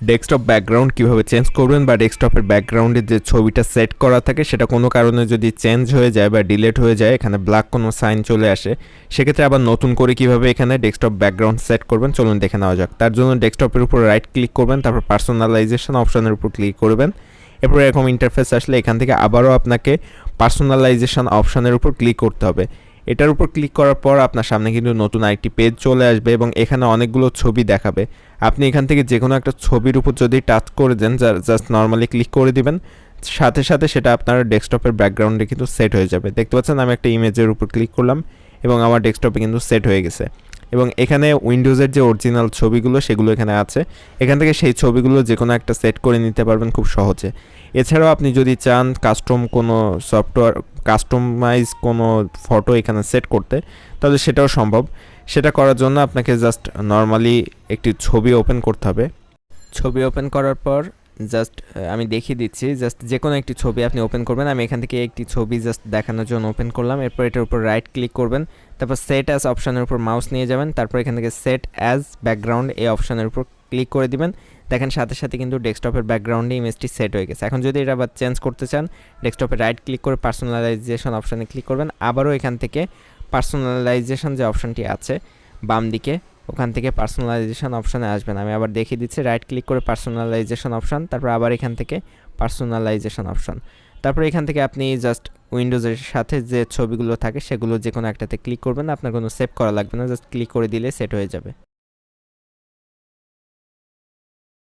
Desktop background কিভাবে change করবেন বা ডেস্কটপের ব্যাকগ্রাউন্ডে যে ছবিটা সেট করা থাকে সেটা কোনো কারণে যদি চেঞ্জ হয়ে যায় বা ডিলিট হয়ে যায়, এখানে ব্ল্যাক কোনো সাইন চলে আসে, সেক্ষেত্রে আবার নতুন করে কিভাবে এখানে ডেস্কটপ ব্যাকগ্রাউন্ড সেট করবেন চলুন দেখে নেওয়া যাক। তার জন্য ডেস্কটপের উপর রাইট ক্লিক করবেন, তারপর পার্সোনালাইজেশন অপশনের উপর ক্লিক করবেন। এরপর এরকম ইন্টারফেস আসলে এখান থেকে আবারও আপনাকে পার্সোনালাইজেশন অপশনের উপর ক্লিক করতে হবে। এটার উপর ক্লিক করার পর আপনার সামনে কিন্তু নতুন আরেকটি পেজ চলে আসবে এবং এখানে অনেকগুলো ছবি দেখাবে। আপনি এখান থেকে যে কোনো একটা ছবির উপর যদি টাচ করে দেন, জাস্ট নর্মালি ক্লিক করে দিবেন, সাথে সাথে সেটা আপনার ডেস্কটপের ব্যাকগ্রাউন্ডে কিন্তু সেট হয়ে যাবে। দেখতে পাচ্ছেন আমি একটা ইমেজের উপর ক্লিক করলাম এবং আমার ডেস্কটপে কিন্তু সেট হয়ে গেছে। এবং এখানে উইন্ডোজের যে অরিজিনাল ছবিগুলো সেগুলো এখানে আছে, এখান থেকে সেই ছবিগুলো যে কোনো একটা সেট করে নিতে পারবেন খুব সহজে। এছাড়াও আপনি যদি চান কাস্টম কোনো সফটওয়্যার, কাস্টমাইজ কোনো ফটো এখানে সেট করতে, তাহলে সেটাও সম্ভব। সেটা করার জন্য আপনাকে জাস্ট নর্মালি একটি ছবি ওপেন করতে হবে। ছবি ওপেন করার পর জাস্ট আমি দেখিয়ে দিচ্ছি, জাস্ট যে কোনো একটি ছবি আপনি ওপেন করবেন। আমি এখান থেকে একটি ছবি জাস্ট দেখানোর জন্য ওপেন করলাম। এরপর এটার উপর রাইট ক্লিক করবেন, তারপর সেট অ্যাজ অপশানের উপর মাউস নিয়ে যাবেন, তারপর এখান থেকে সেট অ্যাজ ব্যাকগ্রাউন্ড এই অপশানের উপর ক্লিক করে দিবেন। দেখেন সাথে সাথে কিন্তু ডেস্কটপের ব্যাকগ্রাউন্ডে ইমেজটি সেট হয়ে গেছে। এখন যদি এটা আবার চেঞ্জ করতে চান, ডেস্কটপে রাইট ক্লিক করে পার্সোনালাইজেশন অপশানে ক্লিক করবেন। আবারও এখান থেকে পার্সোনালাইজেশন যে অপশানটি আছে বাম দিকে, ওখান থেকে পার্সোনালাইজেশন অপশানে আসবেন। আমি আবার দেখিয়ে দিচ্ছি, রাইট ক্লিক করে পার্সোনালাইজেশন অপশান, তারপর আবার এখান থেকে পার্সোনালাইজেশন অপশান। তারপর এখান থেকে আপনি জাস্ট উইন্ডোজের সাথে যে ছবিগুলো থাকে সেগুলো যে কোনো একটাতে ক্লিক করবেন। আপনার কোনো সেভ করা লাগবে না, জাস্ট ক্লিক করে দিলে সেট হয়ে যাবে।